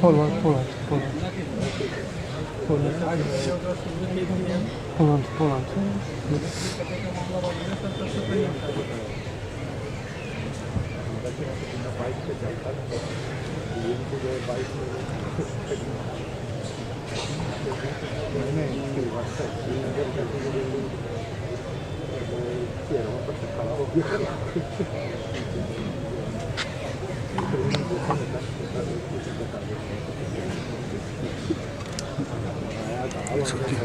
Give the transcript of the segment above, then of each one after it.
Hold on, hold on, hold on. Hold on. Hold on, hold on. It's okay.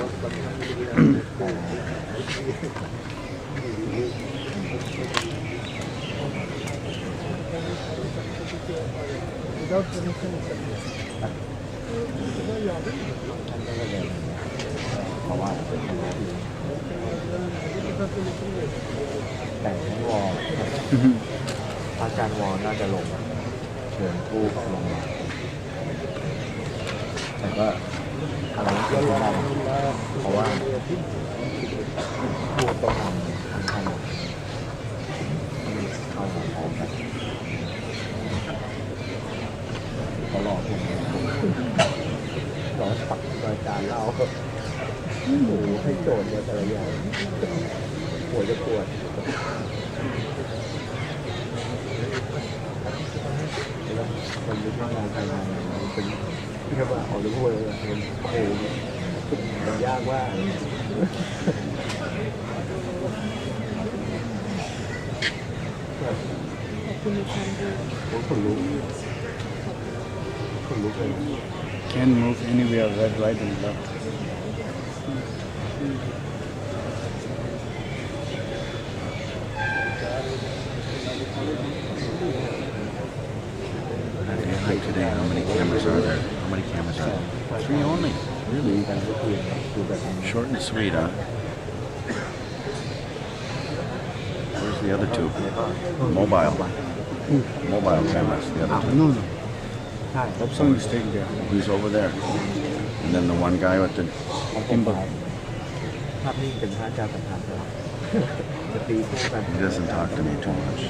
Without permission, เพราะว่าแต่งทั้งวอลอาจารย์วอลน่าจะลงเชิญผู้ลงมาแต่ก็อะไรก็เกิดขึ้นได้เพราะว่าผู้ต้องทำทั้งเข้ามาพร้อมกันเขาหลอกผมร้อนปักรายการเล่าโอ้โหให้โจทย์เนี่ยแต่ละอย่างหัวจะปวดแล้วมันไม่ใช่งานภายในมันเป็นแค่ว่าออกจะพูดเลยมันโอ้โหมันยากว่าคนลุกเลย can move anywhere, right and left. Like today, how many cameras are there? How many cameras are there? 3 only. Really? Short and sweet, huh? Where's the other 2? Mobile. Mobile cameras, the other 2. No, no. ใช่ Samsung is staying there. Who's over there? And then the one guy with the... gimbal ภาพนิ่งเป็นพระเจ้าประทานครับจะตีคู่กัน He doesn't talk to me too much.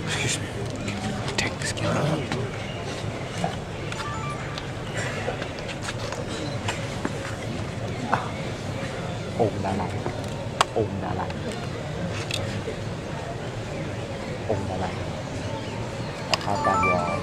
Excuse me. Take this camera out. องค์ดาราองค์ดาราองค์ดาราพระอาจารย์วอล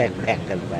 แบ่งกันไป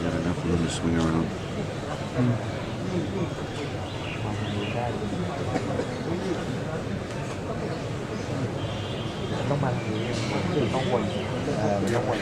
Got enough room to swing around. ต้องมาทางนี้คือต้องวนมันต้องวน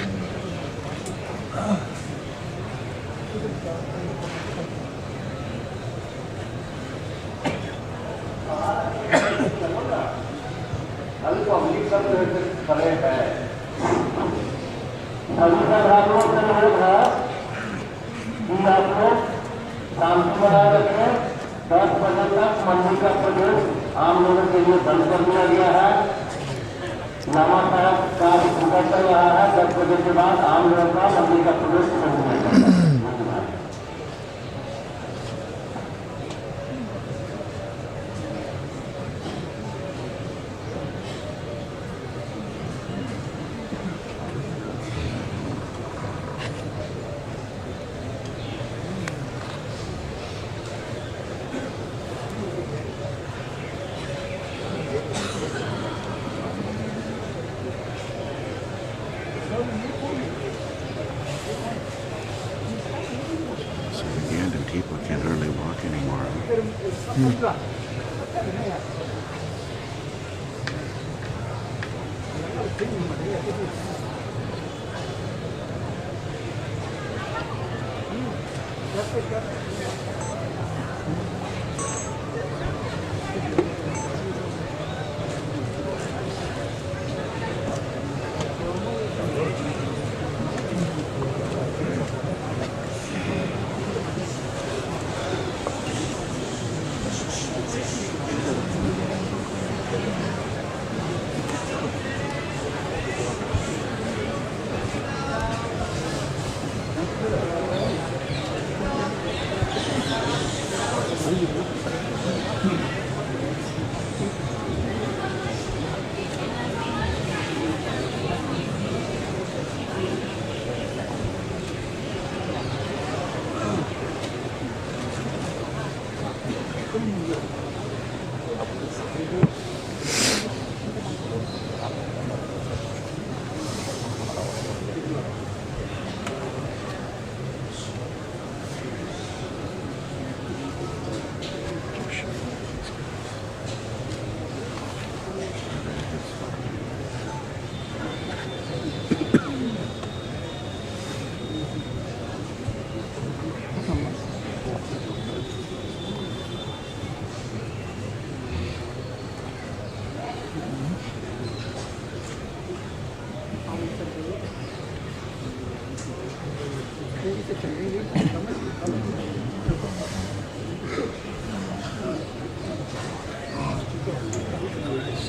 10 बजे तक मंदिर का प्रवेश आम लोगों के लिए बंद कर दिया गया है। नामा साहब का पूजा चल रहा है। 10 बजे के बाद आम लोगों का मंदिर का प्रवेश नहीं हो सकता। So again, and people can hardly walk anymore.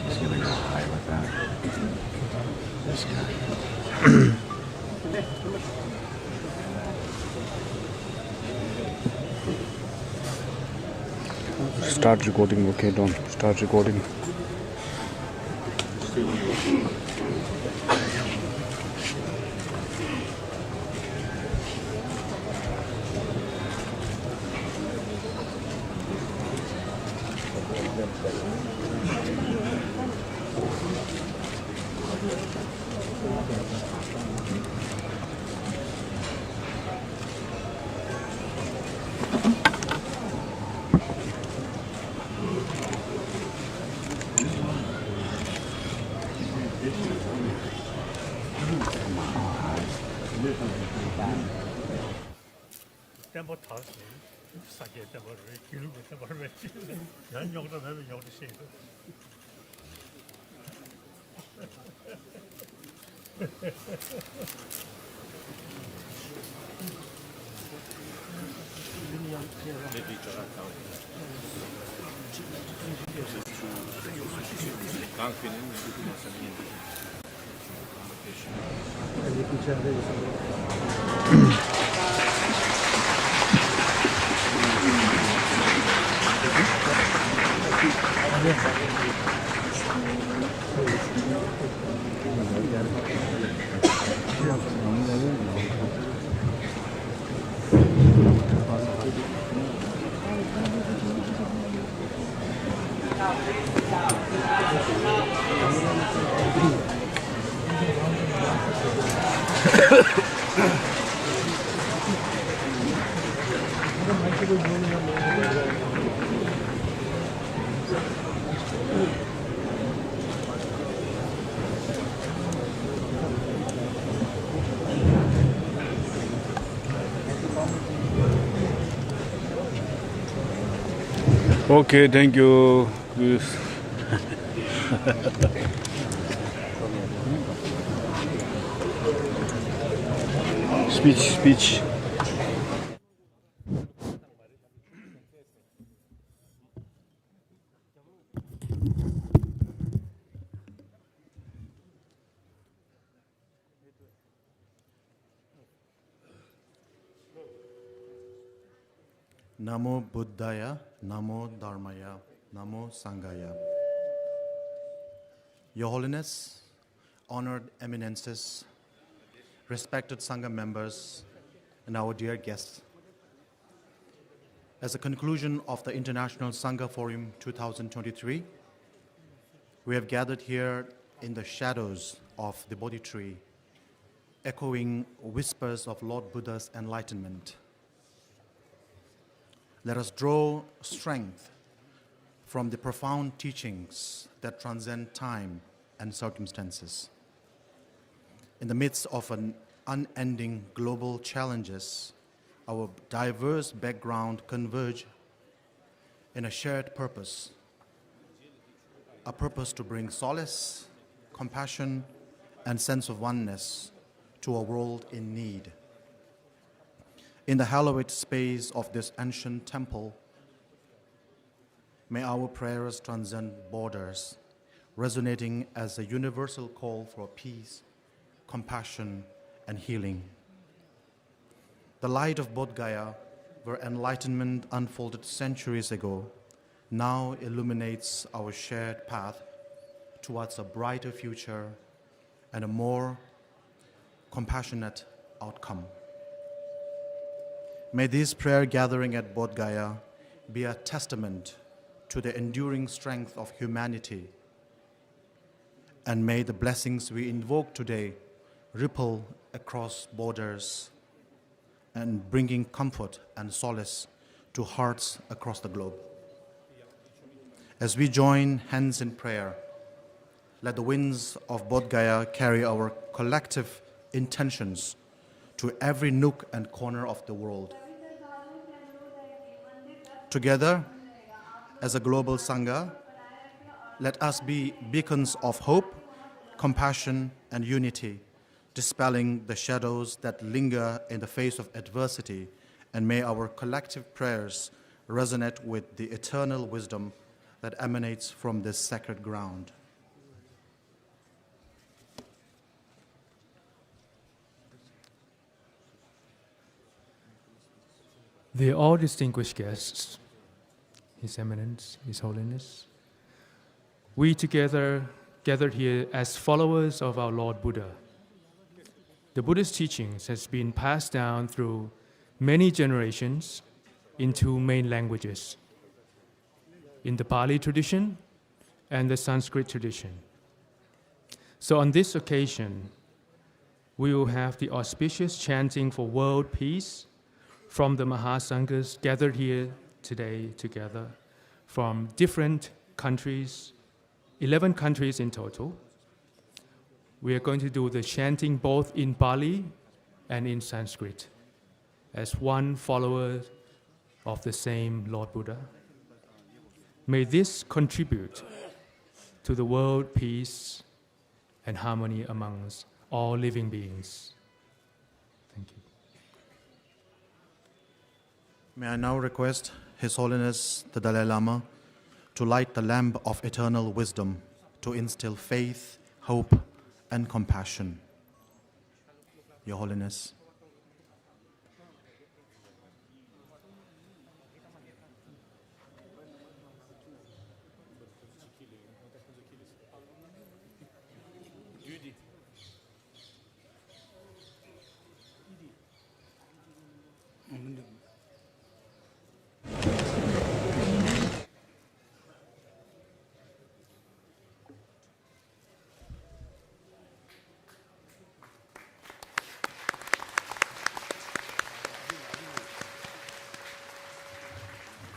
He's gonna go high with that. This guy. start recording. Okay, don't start recording. 땜버 탔어. 싸게 땜버를 기르고 땜버를 왜 찌르네. 연 용도 되면 용도 씌고. Okay, thank you. Speech. Namo Buddhaya, Namo Dharmaya, Namo Sanghaya. Your Holiness, honored eminences, respected Sangha members, and our dear guests. As a conclusion of the International Sangha Forum 2023, we have gathered here in the shadows of the Bodhi tree, echoing whispers of Lord Buddha's enlightenment. Let us draw strength from the profound teachings that transcend time and circumstances. In the midst of an unending global challenges, our diverse background converge in a shared purpose, a purpose to bring solace, compassion, and sense of oneness to a world in need. In the hallowed space of this ancient temple, may our prayers transcend borders, resonating as a universal call for peace, compassion, and healing. The light of Bodh Gaya, where enlightenment unfolded centuries ago, now illuminates our shared path towards a brighter future and a more compassionate outcome. May this prayer gathering at Bodh Gaya be a testament to the enduring strength of humanity, and may the blessings we invoke today ripple across borders and bringing comfort and solace to hearts across the globe. As we join hands in prayer, let the winds of Bodh Gaya carry our collective intentions to every nook and corner of the world. Together, as a global Sangha, let us be beacons of hope, compassion, and unity, dispelling the shadows that linger in the face of adversity, and may our collective prayers resonate with the eternal wisdom that emanates from this sacred ground. Dear all distinguished guests, His Eminence, His Holiness. We together gathered here as followers of our Lord Buddha. The Buddhist teachings has been passed down through many generations in two main languages, in the Pali tradition and the Sanskrit tradition. So on this occasion, we will have the auspicious chanting for world peace from the Mahasanghas gathered here today together from different countries, 11 countries in total. We are going to do the chanting both in Pali and in Sanskrit as one follower of the same Lord Buddha. May this contribute to the world peace and harmony amongst all living beings. Thank you. May I now request His Holiness the Dalai Lama to light the lamp of eternal wisdom to instill faith, hope, and compassion. Your Holiness.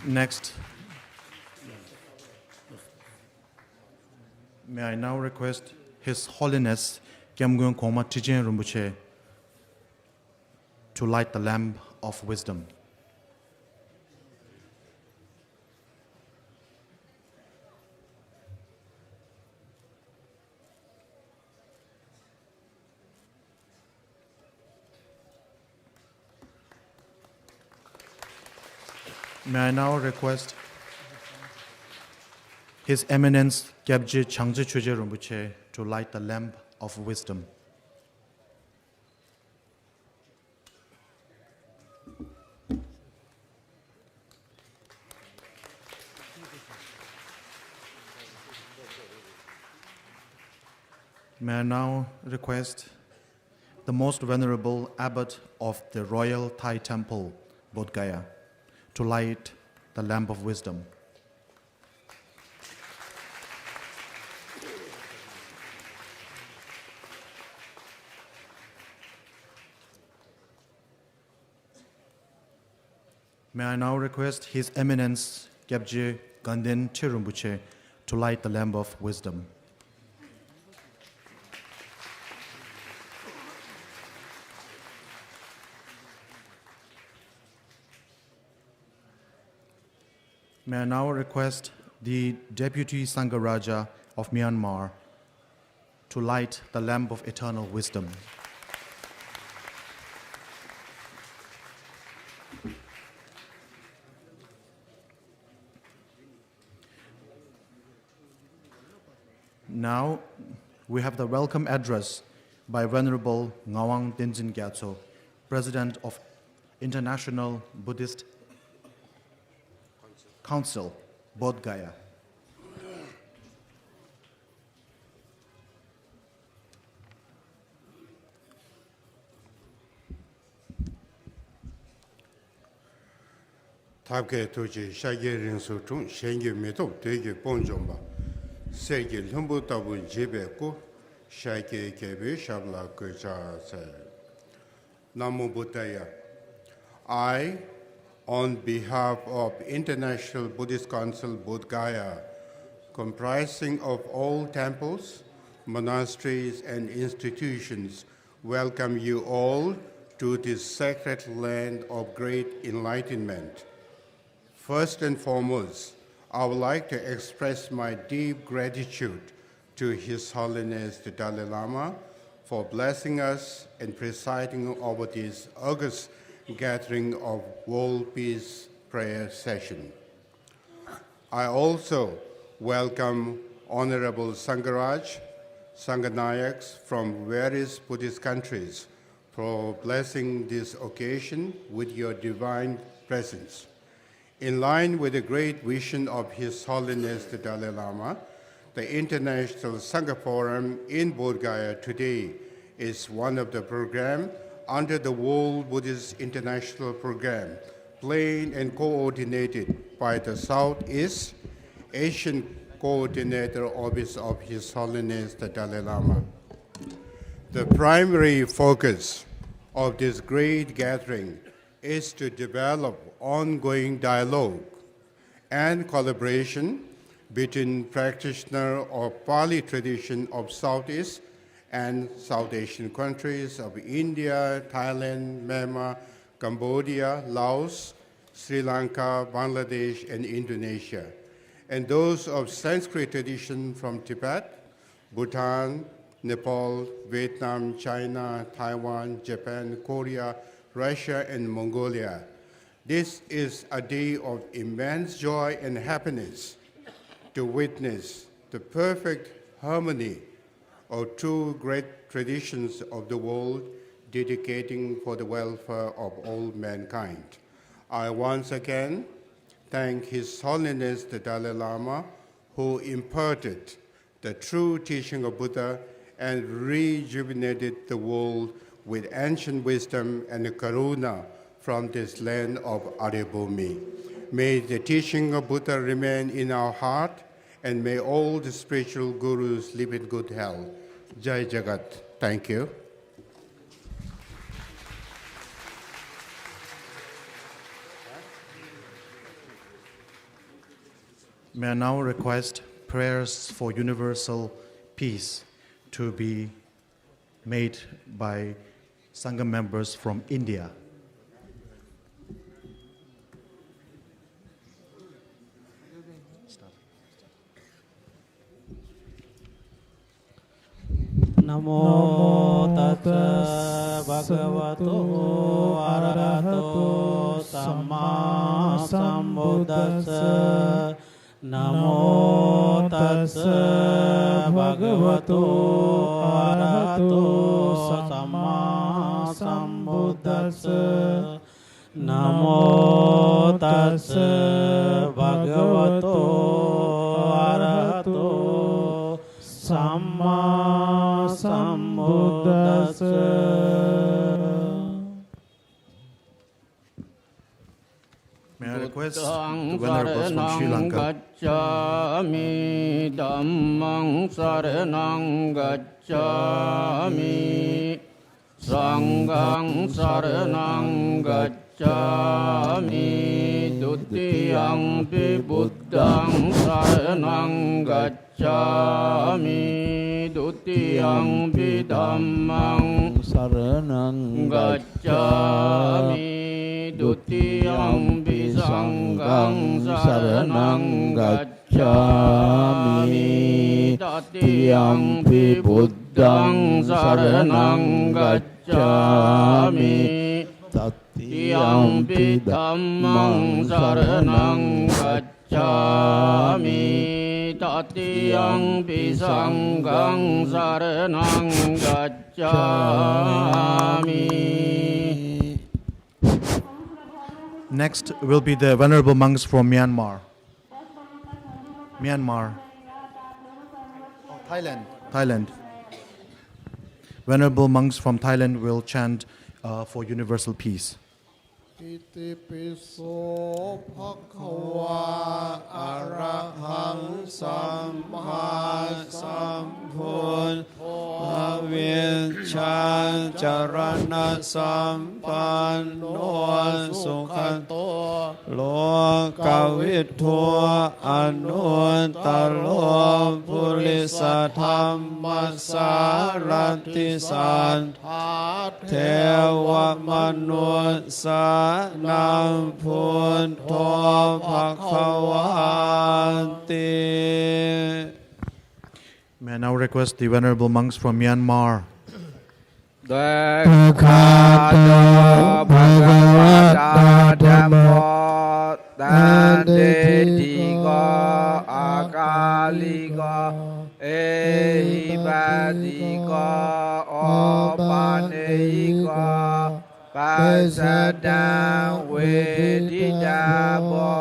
Next, may I now request His Holiness Gyamgyön Koma Trijeng Rinpoche to light the lamp of wisdom. May I now request His Eminence Gyabje Changje Choje Rinpoche to light the lamp of wisdom. May I now request the Most Venerable Abbot of the Royal Thai Temple, Bodh Gaya, to light the lamp of wisdom. May I now request His Eminence Gyabje Ganden Rinpoche to light the lamp of wisdom. May I now request the Deputy Sangharaja of Myanmar to light the lamp of eternal wisdom. Now, we have the welcome address by Venerable Ngawang Tenzin Gyatso, President of International Buddhist Council, Bodh Gaya. 탑게 도지 샤게린 소중 생기 메도 되게 본좀바 세계 럼부다부 제베고 샤게 개베 샤블라 그자세 나무 부타야 I, on behalf of International Buddhist Council Bodh Gaya, comprising of all temples, monasteries, and institutions, welcome you all to this sacred land of great enlightenment. First and foremost, I would like to express my deep gratitude to His Holiness the Dalai Lama for blessing us and presiding over this august gathering of World Peace Prayer Session. I also welcome Honorable Sangharaj, Sanghanayaks from various Buddhist countries for blessing this occasion with your divine presence. In line with the great vision of His Holiness the Dalai Lama, the International Sangha Forum in Bodh Gaya today is one of the programs under the World Buddhist International Program, planned and coordinated by the Southeast Asian Coordinator Office of His Holiness the Dalai Lama. The primary focus of this great gathering is to develop ongoing dialogue and collaboration between practitioners of Pali tradition of Southeast and South Asian countries of India, Thailand, Myanmar, Cambodia, Laos, Sri Lanka, Bangladesh, and Indonesia, and those of Sanskrit tradition from Tibet, Bhutan, Nepal, Vietnam, China, Taiwan, Japan, Korea, Russia, and Mongolia. This is a day of immense joy and happiness to witness the perfect harmony of two great traditions of the world dedicating for the welfare of all mankind. I once again thank His Holiness the Dalai Lama, who imparted the true teaching of Buddha and rejuvenated the world with ancient wisdom and karuna from this land of Aryabhumi. May the teaching of Buddha remain in our heart, and may all the spiritual gurus live in good health. Jai Jagat. Thank you. May I now request prayers for universal peace to be made by Sangha members from India. Namo tassa bhagavato arahato samma sambuddhassa. Namo tassa bhagavato arahato samma sambuddhassa. Namo tassa bhagavato arahato samma sambuddhassa. May I request the venerables from Sri Lanka? Gacchami dhammang saranang gacchami sanghang saranang gacchami dutiyang pi buddhang saranang gacchami dutiyang pi dhammang saranang gacchami dutiyang pi sanghang saranang gacchami tatiyang pi buddhang saranang gacchami tatiyang pi dhammang saranang gacchami tatiyang pi sanghang saranang gacchami. Next will be the venerable monks from Myanmar. Thailand. Venerable monks from Thailand will chant for universal peace. Iti piso bhagava arahang samma sambuddhassa avinchan charana sampanno sukhato lokavitto anuttaro purisa dhammasarati santha Tewa manusa nam punto bhagavanti. May I now request the venerable monks from Myanmar. Dekkhata bhagavata dhammo dandetigo akaligo ehibadiko opaneiko pasadang wedidabo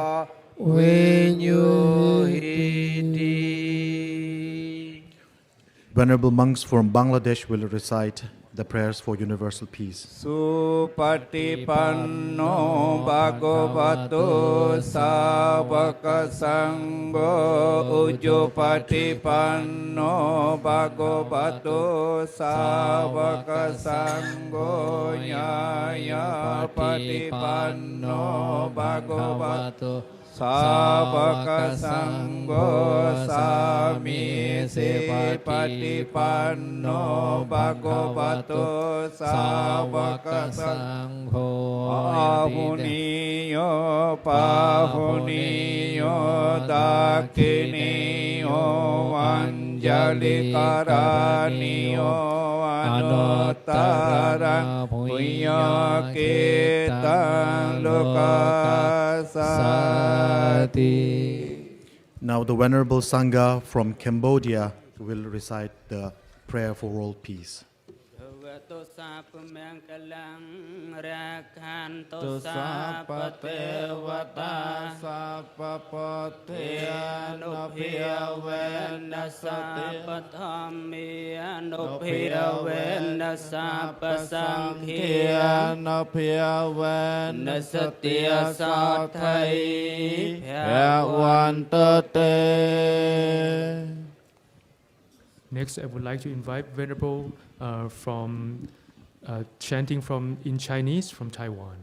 Venerable monks from Bangladesh will recite the prayers for universal peace. Supatipanno bhagavato savaka sangho Ujjupatipanno bhagavato savaka sangho Nyaya patipanno bhagavato Savaka Sangho Sami Patipanno Bhagavato Savaka Sangho Pahuniyo Dakiniyo Anjali Karaniyo Anuttara Punya Ketan Lokasati. Now the Venerable Sangha from Cambodia will recite the prayer for world peace. Next, I would like to invite Venerable from chanting in Chinese from Taiwan.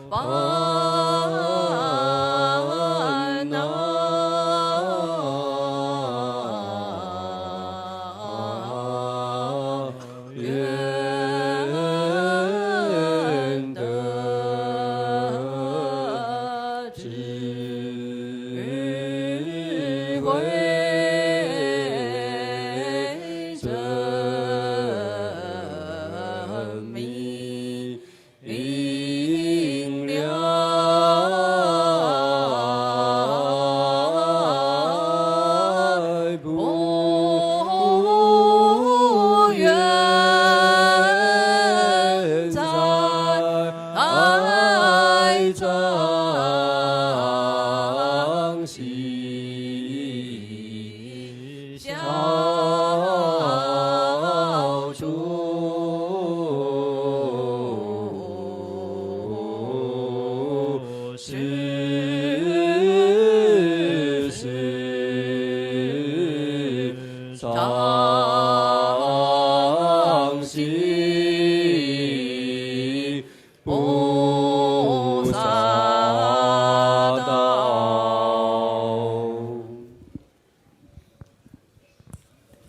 Bana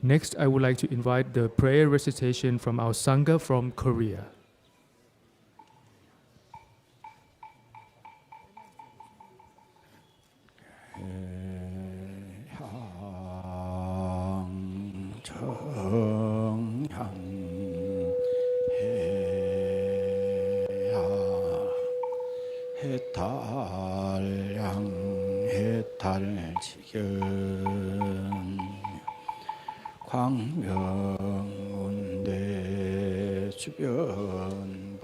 Next, I would like to invite the prayer recitation from our Sangha from Korea. 광명운대 주변법계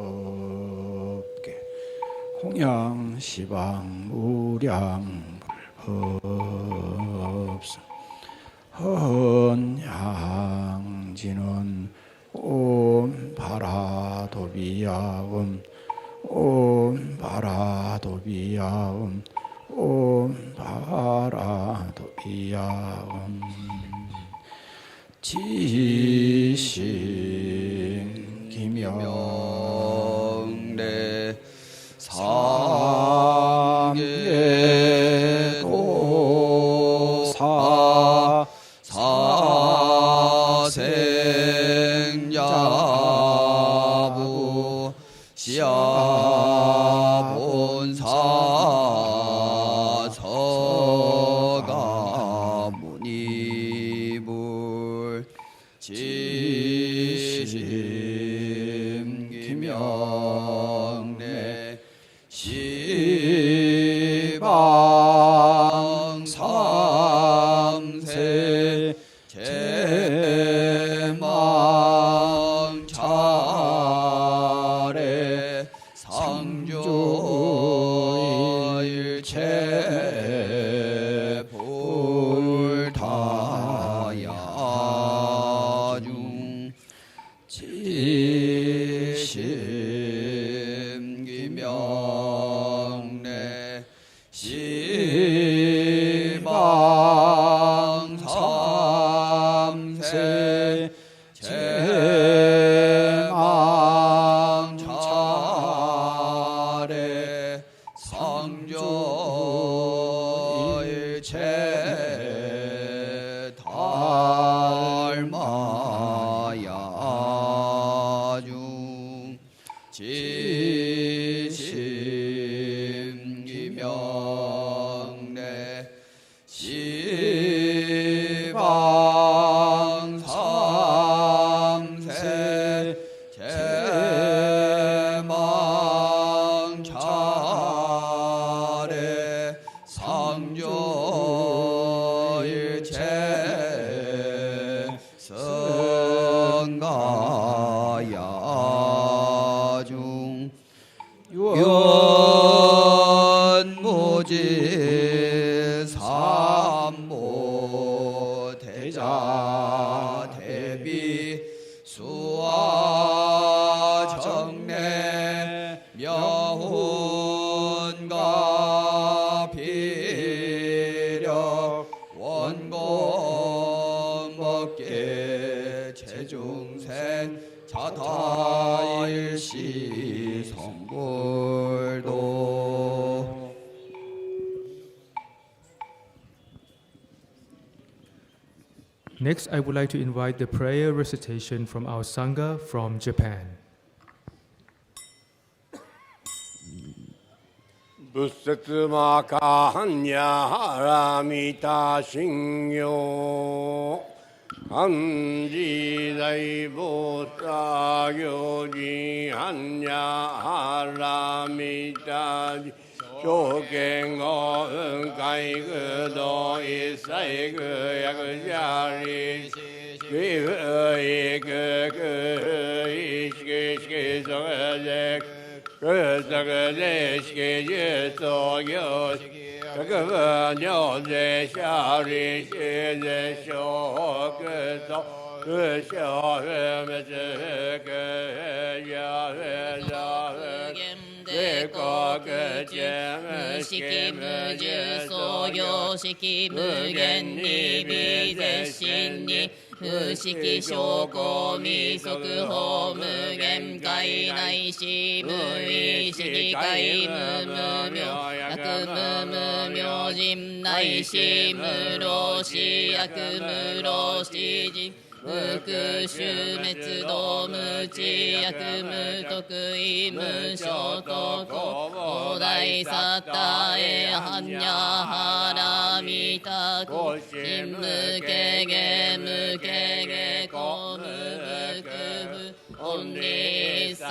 홍양시방 무량불법성 헌양진은 옴바라도비야옴 옴바라도비야옴 옴바라도비야옴 지심 기명래 삼계도사 사생야부 시아본사 서가무니불 지심 기명래 시방 삼세 제망 차례 상조 일체 불타야중 지심 기명래 시방 삼세 제망 차례 상조 일체 달마야중 지심 기명래 시방 삼세 제망 차례 상조 일체 성가야중 유언무지 삼모 대자 대비 수아 정례 명훈가 비력 원공 먹게 제중생 자타일시 성불도 Next, I would like to invite the prayer recitation from our Sangha from Japan. Bussatmakaharamita shingyo Anji Daibota Gyoji Hanya Haramita Shoken Go Kai Gudo Isai Yak Jari Ishki Ishki Ishki Cơ tơ lê shkê yê tô yô cơ vơ nhô dê xa rì shê dê shô cơ tô cơ shô hê mê chê cơ yá hê yá hê dê cô cơ chê mê shkê mê dê sô yô shkê mê gen ni bì dê shin ni 不識証拠未速法無限界内し無意識界無無明薬無無明人内し無老死薬無老死人無空襲滅道無知薬無得意無所得広大サッタエハンニャハラミタコシン無ケゲ無ケゲコム無クブオンリ一切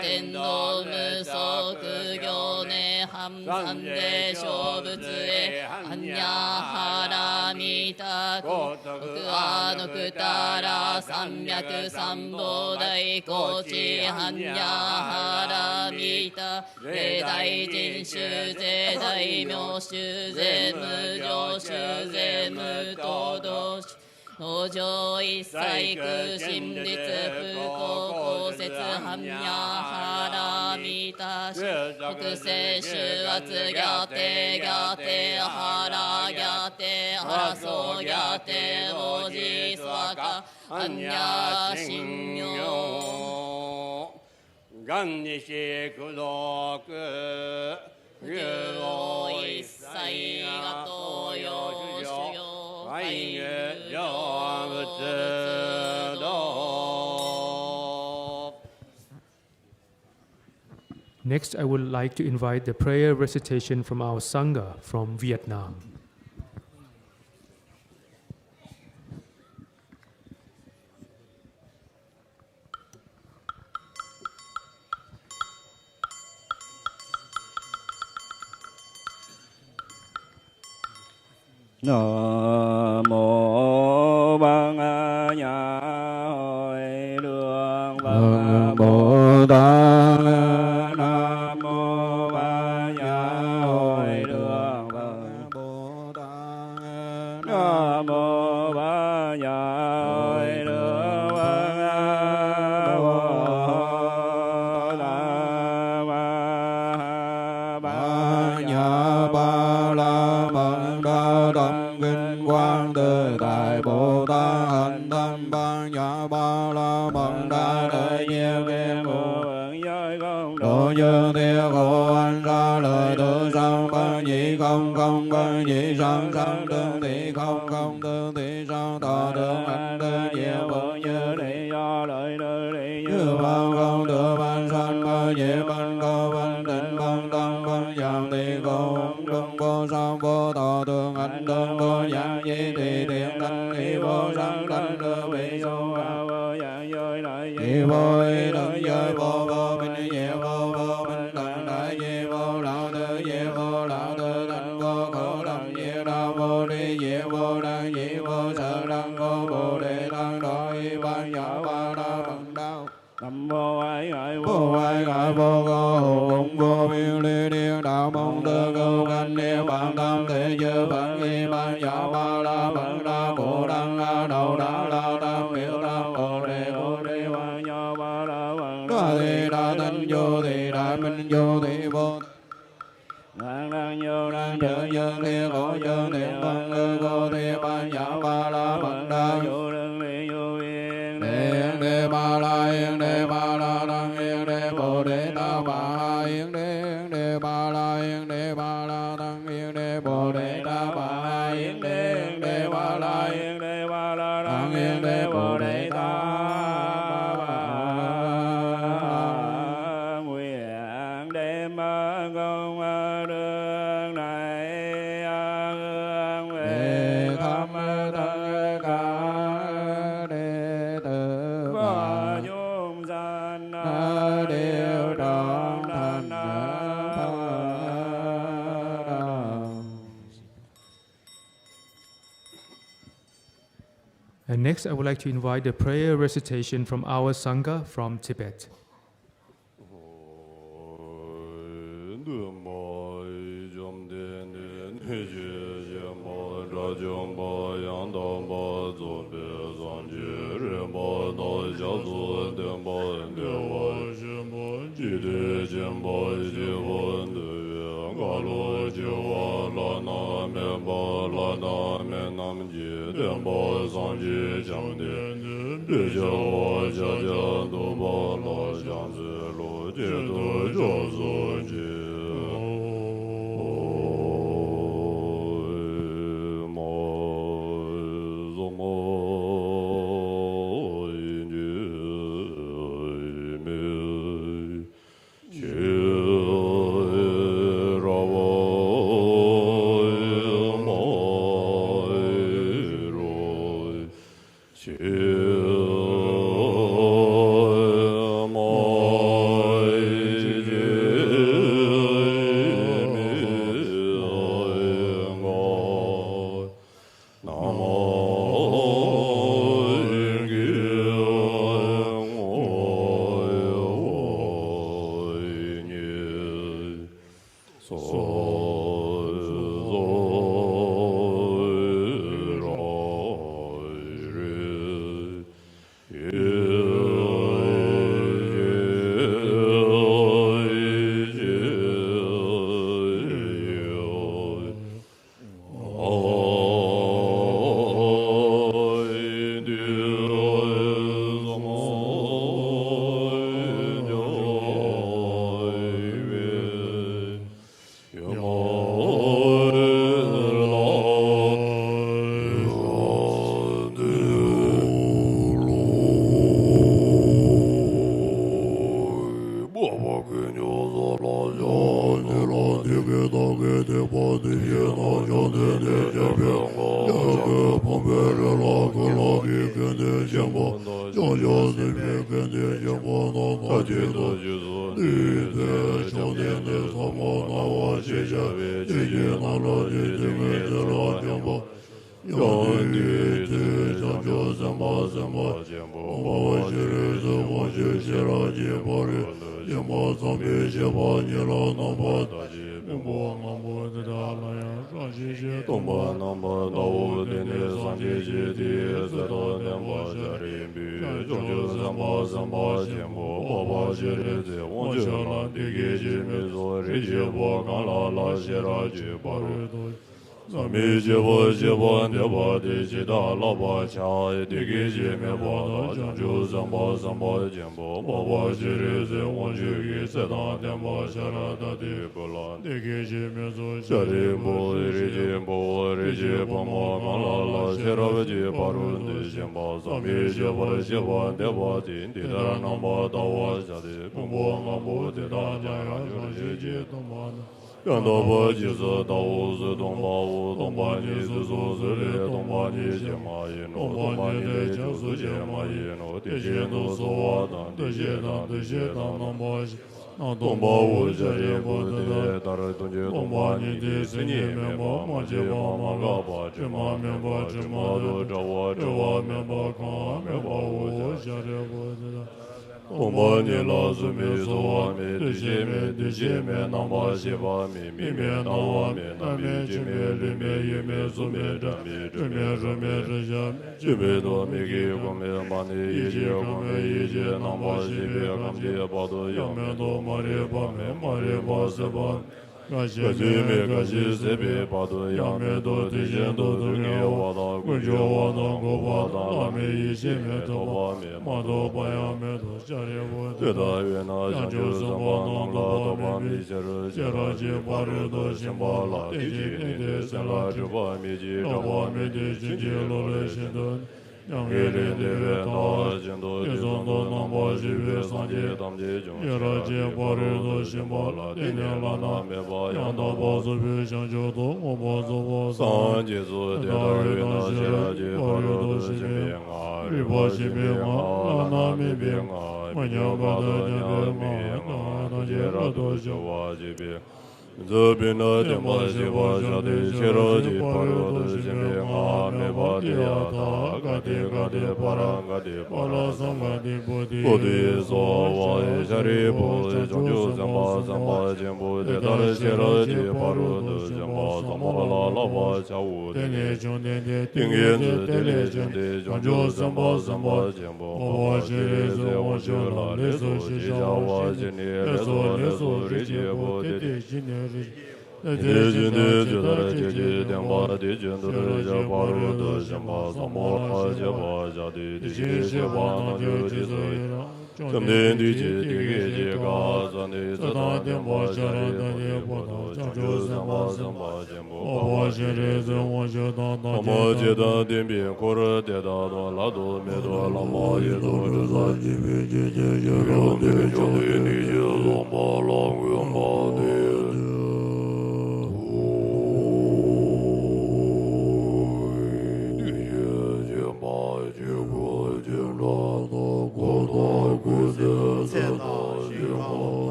天道無足行ネハンサンデ小仏へハンニャハラミタコクアノクタラ三脈三宝大高知ハンニャハラミタ霊大人衆税大名衆税無常衆税無東道登場一切空心律不公公説般若ハラミタ国世衆圧ギャテギャテハラギャテハラソギャテオジスワカ般若心経願にし功徳流を一切が東洋修行海月成仏道 Next, I would like to invite the prayer recitation from our Sangha from Vietnam. Nam mô Ban Nhã Hội Đường Văn Bồ Tát. Nam mô Ban Nhã Hội Đường Văn Bồ Tát. Nam mô Ban Nhã Hội Đường Văn Bồ Tát. Ban Nhã Ba La Mật Đa Tâm Kinh Quang Tự Tại Bồ Tát Hành Tâm Ban Nhã Ba La Mật Đa Đại Nhiêu Kim Mô Giới Công Độ Như Thiệt Hộ Anh Ra Lời Tự Sang Ban Nhị Không Không Ban Nhị Sang Sang Tương Thị Không Không Tương Thị Sang Tà Tương Anh Tư Diệu Bự Như Thị Do Lợi Tư Thị Như Ban Không Tự Ban Sanh Ban Nhị Ban Cơ Ban Tịnh Ban Tâm Ban Giang Thị Cô Đừng Cô Sang Vô Tà Tương Anh Tương Cô Giang Di Thị Thiện Thanh Thị Vô Sang Thanh Tư Vị Sô Hà Vô Giang Giới Đại Di Vô Ý Đấng Giới Vô Vô Minh Diệu Vô Vô Minh Tạng Đại Di Vô Lão Tư Diệu Vô Lão Tư Thanh Vô Khổ Lâm Diệu Đa Vô Đi Diệu Vô Đăng Dị Vô Sở Đăng Cô Bồ Đề Tăng Đội Ban Nhã Ba La Bằng Đao Nam mô Ái Ngại Vô Ái Ngại Vô Cô Hùng Vô Biên Ly Điên Đạo Mong Tư Câu Canh Niệm Bản Tâm Thế Chư Phật Y Ban Nhã Ba La Bằng Đa Cổ Đăng La Đầu Đá La Tam Miệu Tam Bồ Đề Ban Nhã Ba La Bằng Đa Thị Đa Thanh Vô Thị Đại Minh Vô Thị Vô Đăng Đăng Vô Đăng Trợ Dân Thiên Cổ Dân Thiện Văn Ngư Cô Thị Ban Nhã Ba La Bằng Đa Vô Đăng Lý Vô Yên Đề Ba La Yên Đề Ba La Đăng Yên Đề Bồ Đề Ta Bà Yên Đề Ba La Yên Đề Ba La Đăng Yên Đề Bồ Đề Ta Bà Yên Đề Ba La Yên Đề Ba La Đăng điều trọn thành And next, I would like to invite the prayer recitation from our Sangha from Tibet. Zabina de Masiva Jadi Chiraji Parvata Jimbe Ame Bhatiyata Gati Gati Parangati Parasamati Bodhi Sova Shari Bodhi Jungju Zamba Zamba Jimbo De Dara Chiraji Parvata Jimba Samala Lava Chawu Dene Tingyen Dene Jungde Jungju Zamba Zamba Jimbo Mama Shiri Zewa Shila Leso Shijawa Jini Leso Leso Riji Bodhi Jini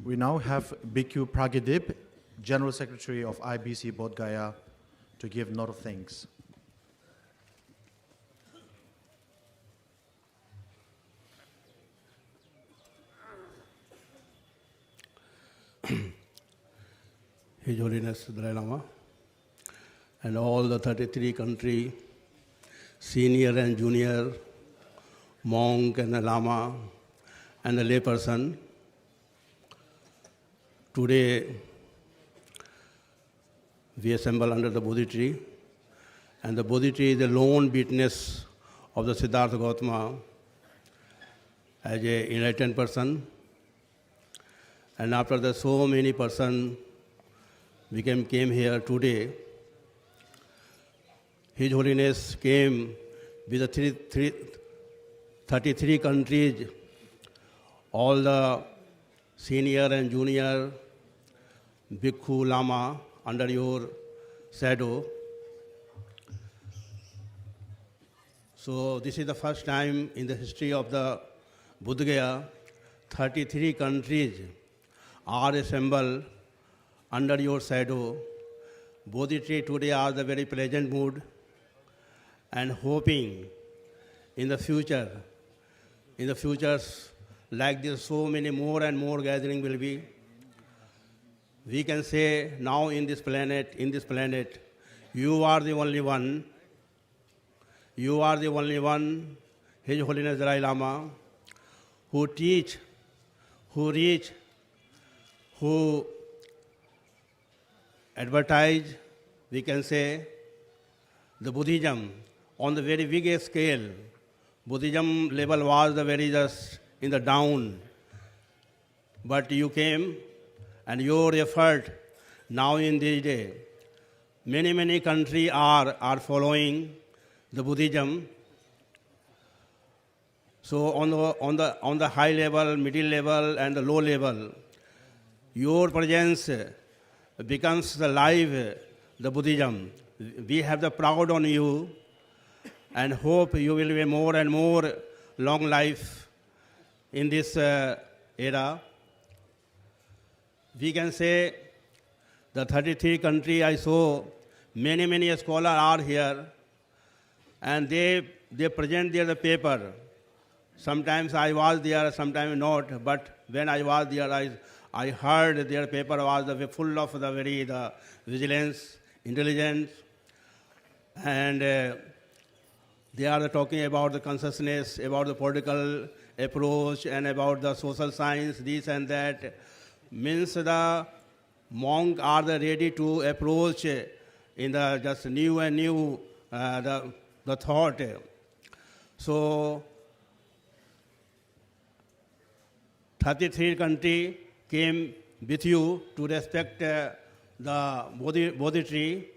We now have Bhikkhu Pragidip, General Secretary of IBC Bodh Gaya, to give note of thanks. His Holiness Dalai Lama and all the 33 country senior and junior monk and the Lama and the layperson. Today we assemble under the Bodhi tree, and the Bodhi tree is the lone witness of the Siddhartha Gautama as a enlightened person. And after the so many persons came here today, His Holiness came with the 33 countries, all the senior and junior Bhikkhu Lama under your shadow. So this is the first time in the history of the Bodh Gaya, 33 countries are assembled under your shadow. Bodhi tree today are the very pleasant mood and hoping in the futures like this so many more and more gathering will be. We can say now in this planet, you are the only one. You are the only one, His Holiness Dalai Lama, who teach, who reach, who advertise, we can say, the Buddhism on the very biggest scale. Buddhism level was the very just in the down. But you came and your effort now in this day, many countries are following the Buddhism. So on the high level, middle level, and the low level, your presence becomes the life, the Buddhism. We have the proud on you and hope you will be more and more long life in this era. We can say the 33 countries I saw, many scholars are here, and they present their paper. Sometimes I was there, sometimes not, but when I was there, I heard their paper was full of the vigilance, intelligence, and they are talking about the consciousness, about the political approach, and about the social science, this and that. Means the monks are ready to approach in the just new and new the thought. So 33 countries came with you to respect the Bodhi tree,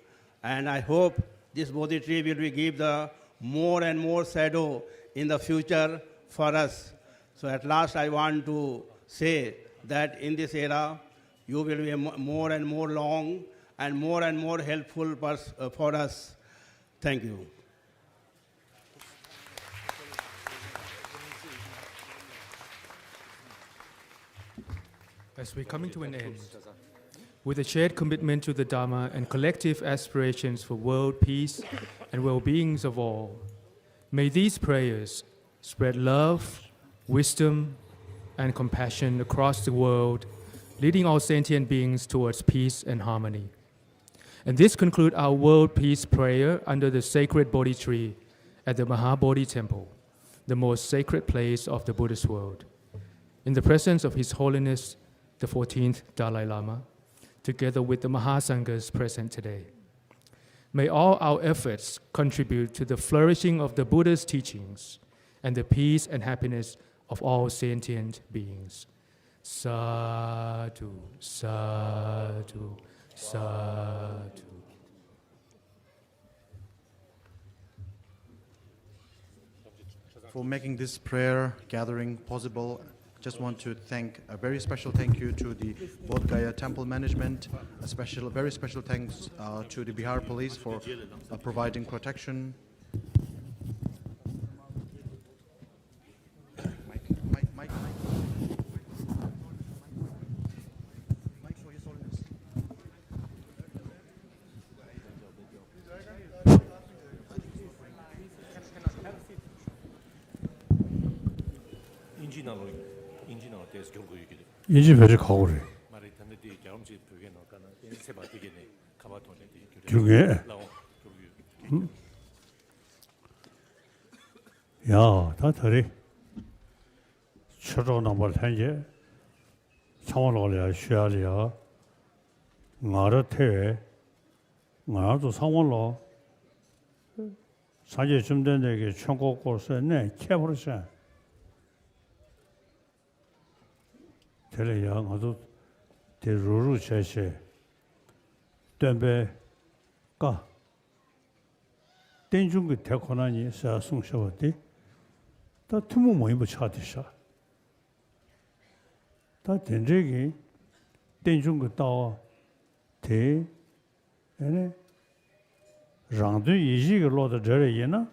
and I hope this Bodhi tree will give the more and more shadow in the future for us. So at last I want to say that in this era, you will be more and more long and more helpful for us. Thank you. As we're coming to an end, with a shared commitment to the Dharma and collective aspirations for world peace and well-beings of all, may these prayers spread love, wisdom, and compassion across the world, leading all sentient beings towards peace and harmony. And this concludes our World Peace Prayer under the sacred Bodhi tree at the Mahabodhi Temple, the most sacred place of the Buddhist world. In the presence of His Holiness, the 14th Dalai Lama, together with the Mahasanghas present today. May all our efforts contribute to the flourishing of the Buddha's teachings and the peace and happiness of all sentient beings. Sadhu, sadhu, sadhu. For making this prayer gathering possible, just want to thank a very special thank you to the Bodh Gaya Temple Management, very special thanks to the Bihar Police for providing protection. 인지배를 가오래. 중에 야, 다 다리 처로 넘을 텐제 상원올이야 쉬야리야 나를 태에 나도 상원로 사제 좀 된데게 천국 곳에 캐버렸어. telea ngadu de ruru cheshe tembe ka tenjung ge tekonani sa sungshabati ta tumu moibu chadisha ta tenjegi tenjung ge dao te ene rangdu yiji ge lo de jere yena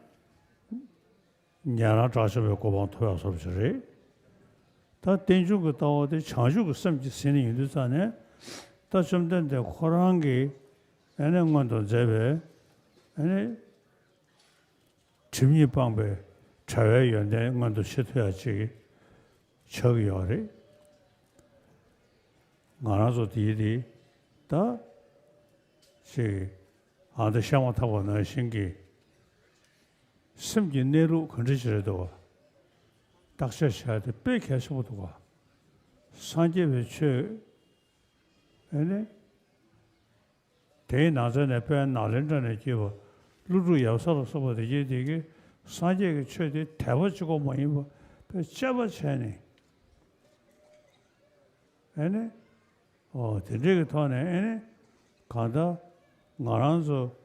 nyara chashabe kobang toya sobjere 다 된주고 다오데 창주고 섬지 신이 인도잖아요. 다 좀된데 호랑기 애능만도 제베 아니 주미 방배 자외 연대만도 시도야지 저기요래. 나라서 디디 다시 아데 샤마 타고는 신기 섬기 내로 건지지도 dakshashayate pe keshamuduwa sanjewe che ene te nazane pe nalenjane jiwa lulu yawsalo sobode yedege sanjewe che de tewachigo moyiwa pe chaba chene ene tenjege tohne ene kanda ngaranzo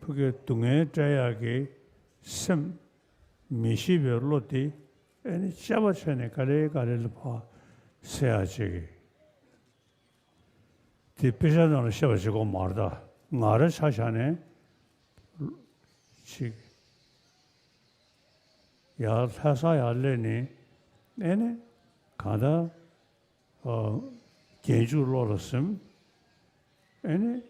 puke dunge chayage sem mishibe loti ene chabachane kare pa seaji ti pejano shabajigo marda ngara chashane chi ya thasa yaleni ene kada geju lorosim ene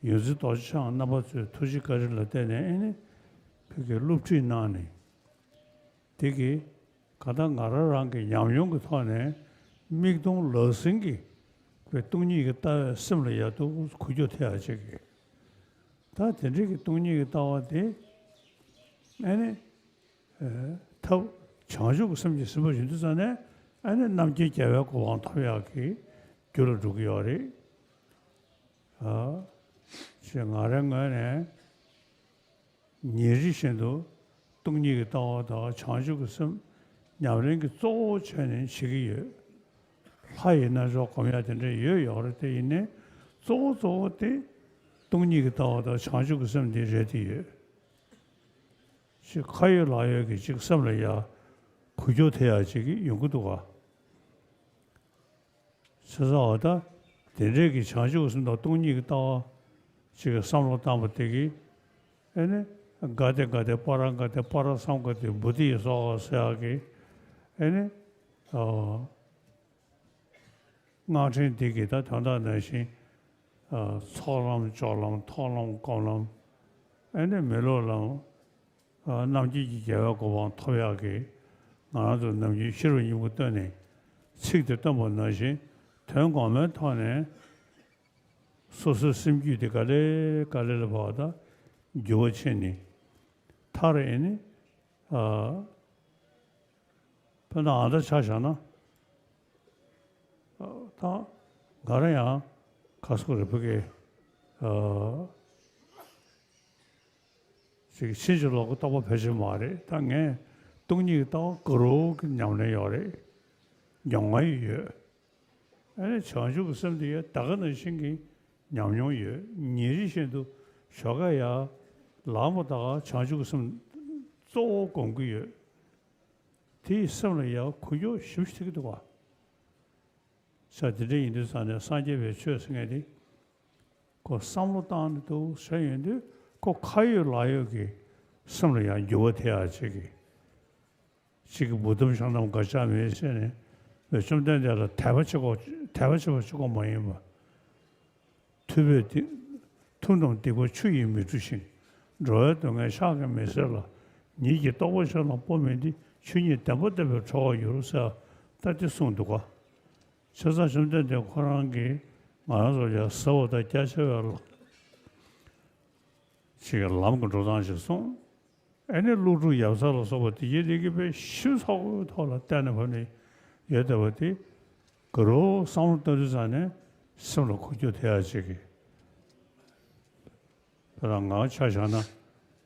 yuzu tocha nabazu tuji karila dene ene pege lupchi nani tigi 가다 나라랑 게 양용의 톤에 미동 러싱기 그 동리가 다 심을야도 구조돼야 저기 다 되게 동리가 다와데 아니 더 장주고 섬지 스버진도 전에 아니 남지 계획고 왕타야기 교를 두기요리 생활한 거네 니리신도 동리가 다와다 장주고 섬 냐는 그 조천은 시기요 하이나서 공야된데 여러 때 있네 조조때 동리가 다와다 장주고 섬디 레디요 시 카이라여기 직섬을야 구조돼야지 연구도가 서서하다 대력이 자주 웃음도 동리가 다 지금 삼로 담을때기 에네 가데 빠라 삼거데 무디에서 서야기 에네 나진 되게다 단단하신 소람 조람 토람 고람 에네 멜로람 남지 계획고 왕 토야기 나도 남지 싫어이 못더니 책도 또 나시 대응하면 타네 소소 심기데 갈래를 봐다 요체니 타르에니 편하다 차잖아 다 가려야 가서 그렇게 지금 시절하고 또 배지 말에 당에 동리 또 그로 그냥 요래 영화예요. 아니 전주 섬디에 다가는 신기 냠냠이요. 니리신도 쇼가야 라모다가 전주 섬 조공구요. 뒤 섬을야 구요 쉽시기도 와. 사들이 인도산에 산재배 최승에디 그 삼로단도 서연도 그 카이어 라이어기 섬을야 요어돼야 저기 지금 무덤 상담 같이 하면서네 좀 전에 대화치고 주고 뭐예요 뭐 투베 통동 되고 추임이 주신 저 동에 사게 메서라 니게 또보셔는 보면디 춘이 때부터 저 요로서 다시 손도가 저자 좀 전에 그런 게 말아서 서워다 자셔로 지금 남고 조장하셔서 애네 루루 야사로서 어디 얘기게 신사고 돌아 때는 보니 여다버디 그로 싸움 떨어지잖아요. 서로 구조돼야지. 그런 거 찾아나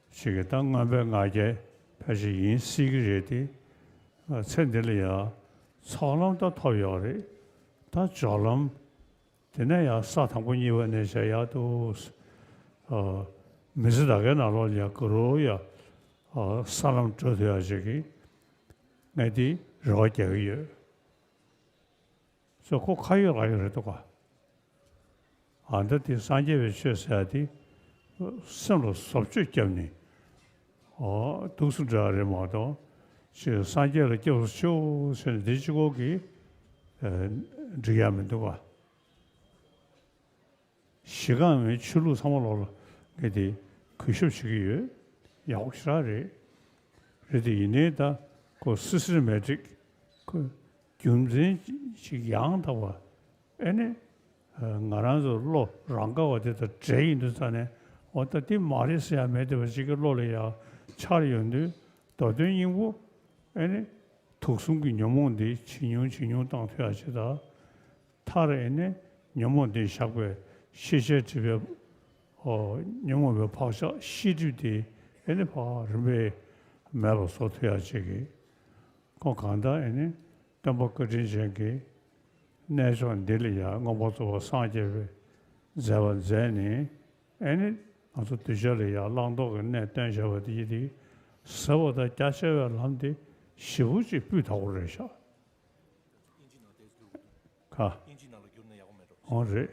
지금 당간에 가게 다시 인식이래디 천들이야 사람도 토요리 다 잘람 되네야 사탕분이 원내셔야도 미스다게 나로야 그로야 사람 줘야지. 내디 로제요. 저 코카이어 가요도가 안데디 산제베 셔서야디 선로 섭주점니 독수자를 모두 저 산제를 교수 선대지고기 지야면도가 시간이 출루 삼월로 그디 그십시기요 약속하래 그래도 이내다 그 스스로 매직 그 균진 양다와 에네 나라서 로 랑가와 되다 제인도 산에 어떻게 말했어야 매도 지금 로래야 차리는데 더된 인구 에네 독순기 녀몬데 진용 당퇴하시다 타르에네 녀몬데 샤고 시세 집에 녀몬에 파서 시주디 에네 파 르베 매로 소퇴하시기 그 간다 에네 담복거진생기 내선 딜이야 뭐부터 상제베 자원제니 에네 아주 드셔려야 랑도는 땡셔버디디 서버다 자셔야 람디 시부지 비타오르셔 가 어제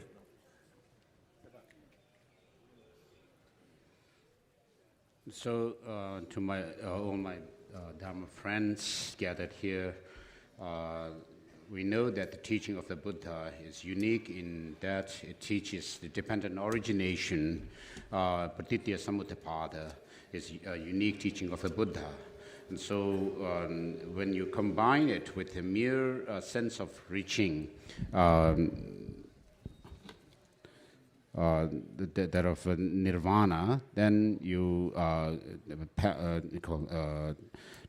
So, to all my Dharma friends gathered here, we know that the teaching of the Buddha is unique in that it teaches the dependent origination. Pratitya Samutippada is a unique teaching of the Buddha. And so, when you combine it with the mere sense of reaching, that of nirvana, then you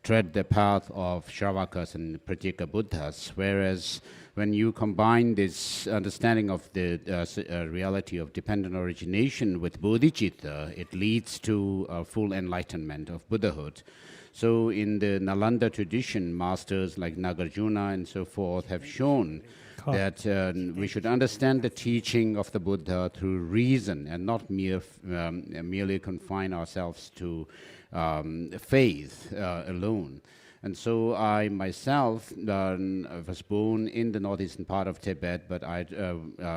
tread the path of Shravakas and Pratyeka Buddhas, whereas when you combine this understanding of the reality of dependent origination with bodhicitta, it leads to full enlightenment of Buddhahood. So in the Nalanda tradition, masters like Nagarjuna and so forth have shown that we should understand the teaching of the Buddha through reason and not merely confine ourselves to faith alone. And so I myself was born in the northeastern part of Tibet, but I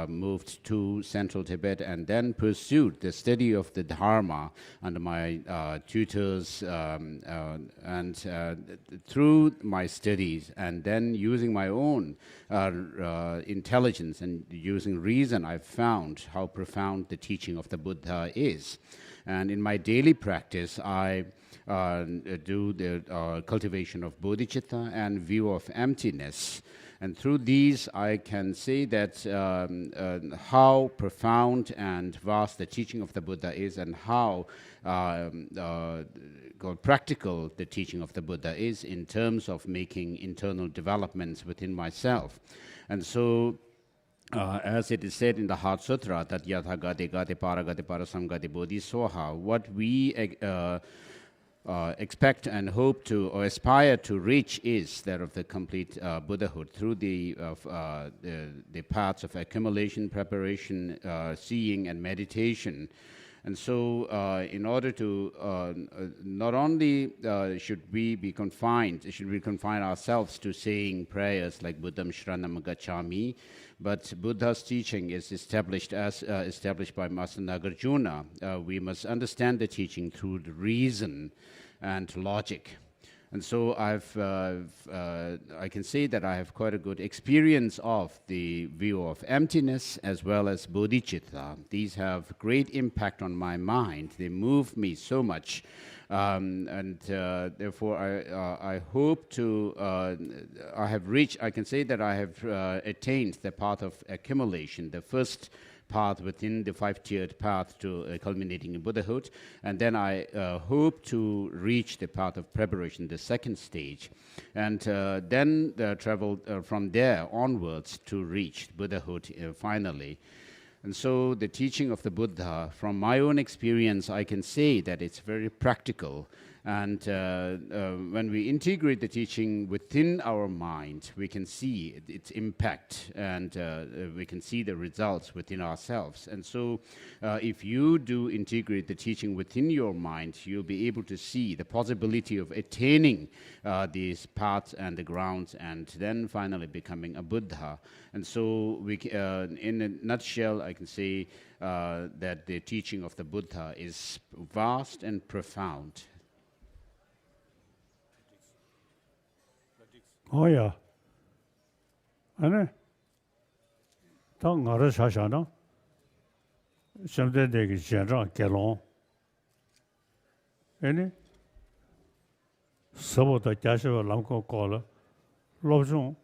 moved to central Tibet and then pursued the study of the Dharma under my tutors, and through my studies and then using my own intelligence and using reason, I've found how profound the teaching of the Buddha is. And in my daily practice, I do the cultivation of bodhicitta and view of emptiness. And through these, I can say that how profound and vast the teaching of the Buddha is, and how practical the teaching of the Buddha is in terms of making internal developments within myself. And so, as it is said in the Heart Sutra, that yatha gate gate parasam gate bodhi soha, what we expect and hope to or aspire to reach is that of the complete Buddhahood through the paths of accumulation, preparation, seeing, and meditation. And so, in order to not only should we confine ourselves to saying prayers like Buddham Shranam Gacchami, but Buddha's teaching is established by Master Nagarjuna. We must understand the teaching through the reason and logic. And so I can say that I have quite a good experience of the view of emptiness as well as bodhicitta. These have great impact on my mind. They move me so much. Therefore, I hope to, I can say that I have attained the path of accumulation, the first path within the five-tiered path to culminating in Buddhahood. And then I hope to reach the path of preparation, the second stage, and then travel from there onwards to reach Buddhahood finally. And so the teaching of the Buddha, from my own experience, I can say that it's very practical. And when we integrate the teaching within our mind, we can see its impact, and we can see the results within ourselves. And so if you do integrate the teaching within your mind, you'll be able to see the possibility of attaining these paths and the grounds, and then finally becoming a Buddha. And so in a nutshell, I can say that the teaching of the Buddha is vast and profound. Oh yeah. And当我的查查呢，现在这个现状改long，呢，什么的假设我啷个搞了，老种，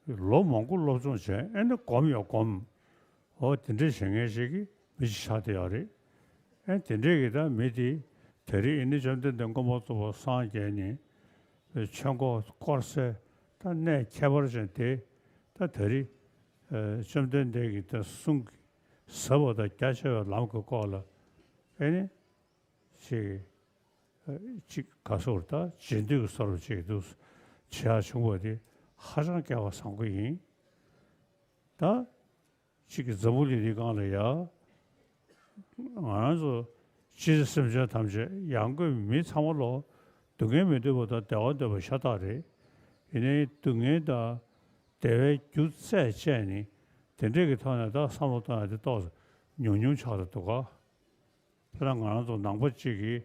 老蒙古老种些，那光要光，我真正现在是个没啥的要的，真正给他没得，特别那现在能够么做3几年。全国过世，他那开发人的，他特里，现在那个送什么的假设啷个搞了，呢，是这告诉他，真的说了这都是其他中国的，好像给我上过瘾，他这个怎么的讲了呀？好像是，其实是不是他们是两个没差不多。동해 메도보다 대화도 샤다래 이내 동해다 대외 주세체니 된저게 타나다 삼로다도 또 뇽뇽차도가 그런 거는 남부지기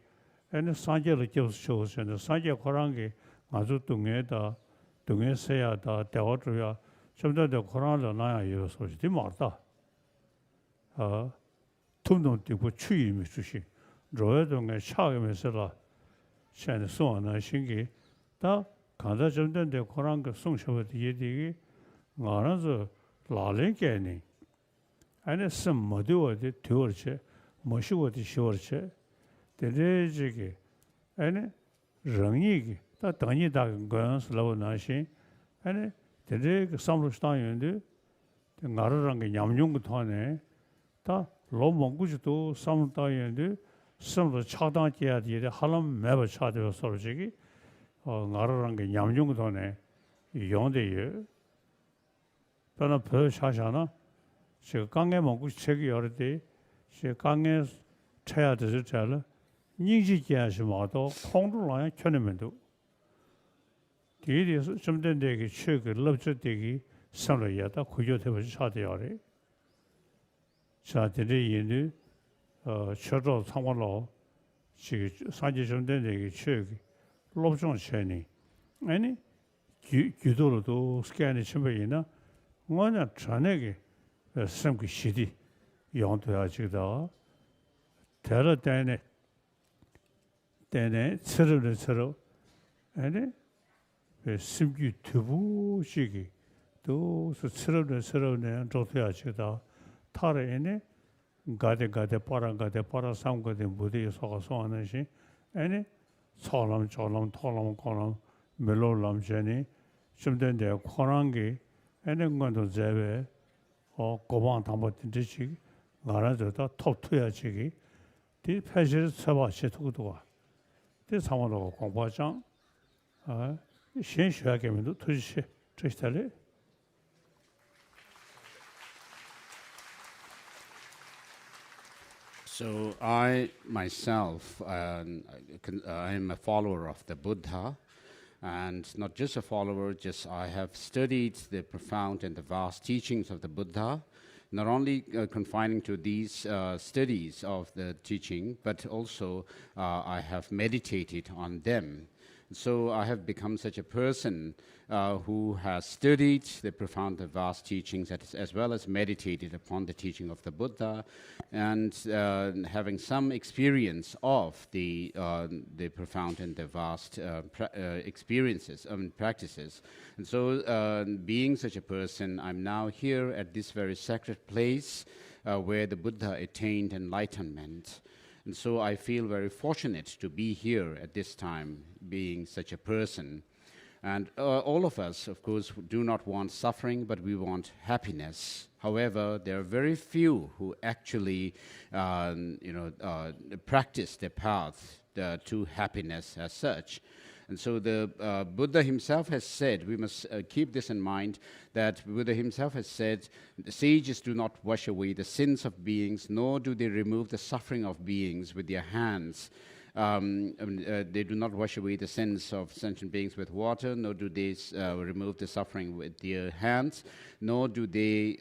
에는 산재를 교수쇼선의 산재 거란게 아주 동해다 동해서야다 대화도야 좀더 거란을 나야 요소지 말다 tum동 되고 추임이 주시 로여동의 차음에서라现在送呢，新给，但刚才针对的可能个送什么的也得，我那是哪人给呢？ 아니 심 모두어디 되어체 뭐시고디 시월체 데레지게 아니 렁이게 다 당이다 건슬로 나시 아니 데레 삼루스타인데 나라랑 게 냠용도 타네 다 로몽구지도 삼루타인데 섬도 차단해야 돼 하람 매버 차대어 소리지 나라랑 게 냠용도 타네 용대예 변화 별 샤샤나 저 강에 먹고 책이 여러 때 저 강에 쳐야 되죠 잘 닝지기하시마도 콩루라야 켜내면도 뒤에서 좀 된데게 책을 럽저되기 선로야다 구조되버지 차대요래 자들이 얘는 저도 상관로 지 산지 좀 된데게 책이 럽종 셔니 아니 규도로도 스캔이 첨부이나 뭐냐 전에게 섬기 시디 용도야 지다 대러 때네 서로 아니 심기 두부시기 또 서로 좋도야 지다 타래네 가데 파라 삼가데 무대 속아서 하는 시 아니 사람 토람 거람 멜로람 전에 좀 된데 코랑게 하는 것도 제외 고방 담보된 지식 말아줘도 톱투야지기 이 패시를 써봐 시도도와 이 상황으로 공부하장 신시하게면도 투시 저시달래 So I myself, I am a follower of the Buddha, and not just a follower, just I have studied the profound and the vast teachings of the Buddha, not only confining to these studies of the teaching, but also I have meditated on them. So I have become such a person who has studied the profound and vast teachings as well as meditated upon the teaching of the Buddha, and having some experience of the profound and the vast experiences and practices. And so being such a person, I'm now here at this very sacred place where the Buddha attained enlightenment. And so I feel very fortunate to be here at this time, being such a person. And all of us, of course, do not want suffering, but we want happiness. However, there are very few who actually, practice the path to happiness as such. And so the Buddha himself has said, we must keep this in mind, that Buddha himself has said, the sages do not wash away the sins of beings, nor do they remove the suffering of beings with their hands. They do not wash away the sins of sentient beings with water, nor do they remove the suffering with their hands, nor do they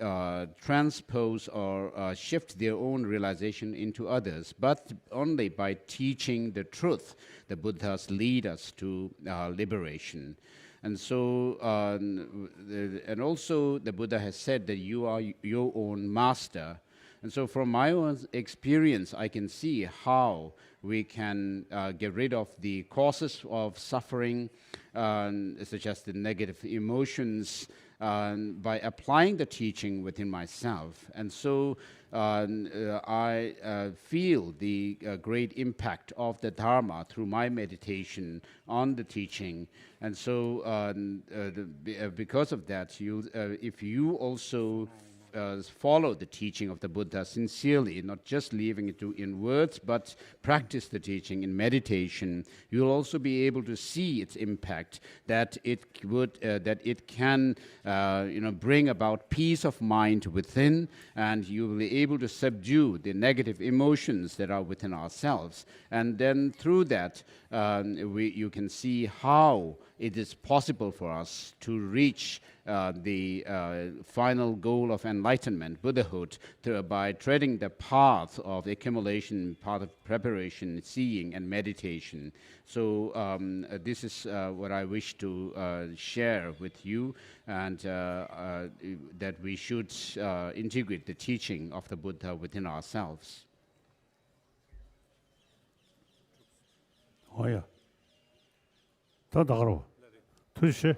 transpose or shift their own realization into others, but only by teaching the truth. The Buddhas lead us to liberation. And so, and also the Buddha has said that you are your own master. And so from my own experience, I can see how we can get rid of the causes of suffering, such as the negative emotions, by applying the teaching within myself. And so I feel the great impact of the Dharma through my meditation on the teaching. And so because of that, if you also follow the teaching of the Buddha sincerely, not just leaving it in words, but practice the teaching in meditation, you'll also be able to see its impact, that it can bring about peace of mind within, and you will be able to subdue the negative emotions that are within ourselves. And then through that, you can see how it is possible for us to reach the final goal of enlightenment, Buddhahood, by treading the path of accumulation, path of preparation, seeing, and meditation. So this is what I wish to share with you, and that we should integrate the teaching of the Buddha within ourselves. Oh yeah. 다다로. 투시.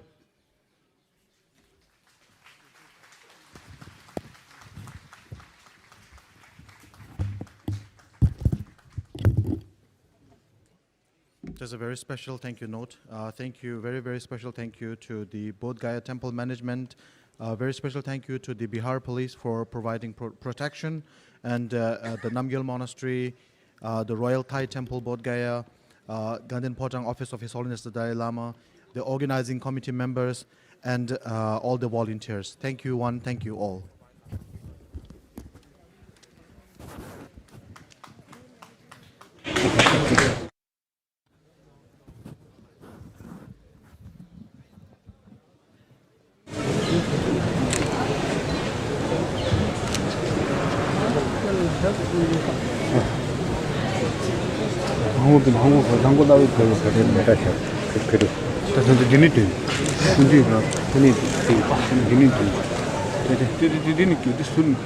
There's a very special thank you note. Thank you, very, very special thank you to the Bodh Gaya Temple Management. Very special thank you to the Bihar Police for providing protection, and the Namgyal Monastery, the Royal Thai Temple Bodh Gaya, Gandhin Potang Office of His Holiness the Dalai Lama, the organizing committee members, and all the volunteers. Thank you one, thank you all. 한국 나올 때 그런 메타셔 그래 그래서 지니트 군지가 지니트 지니트 근데 지니트 순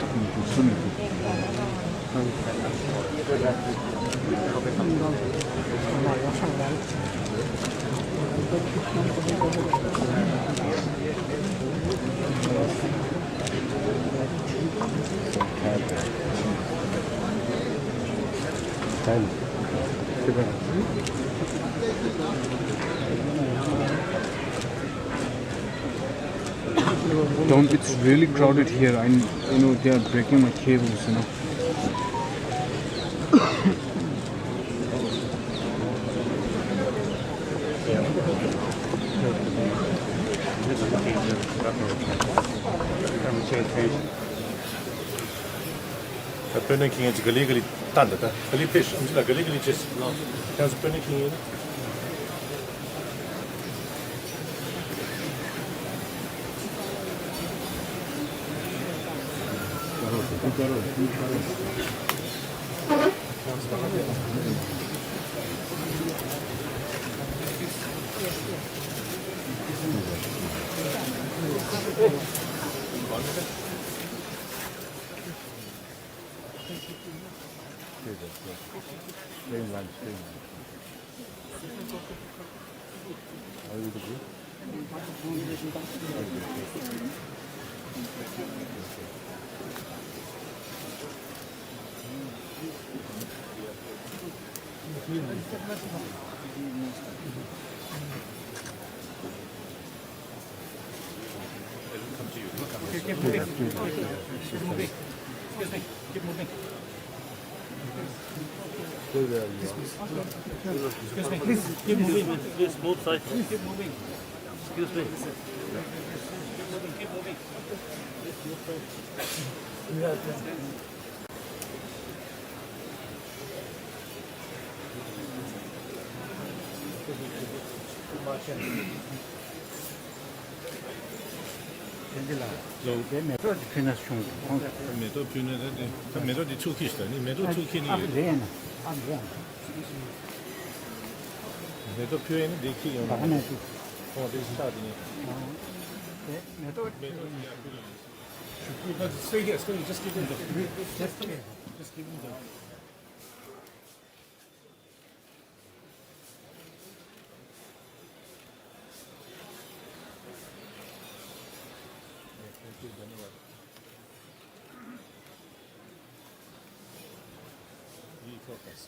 Don't, it's really crowded here. You know, they are breaking my cables, you know. Pönneking is legally done. Legally just. How's Pönneking? Keep moving. Keep moving. Excuse me. Keep moving. Excuse me. Please keep moving. Please both sides. Keep moving. Excuse me. Keep moving. Stay here, just keep moving. Just keep moving. Focus.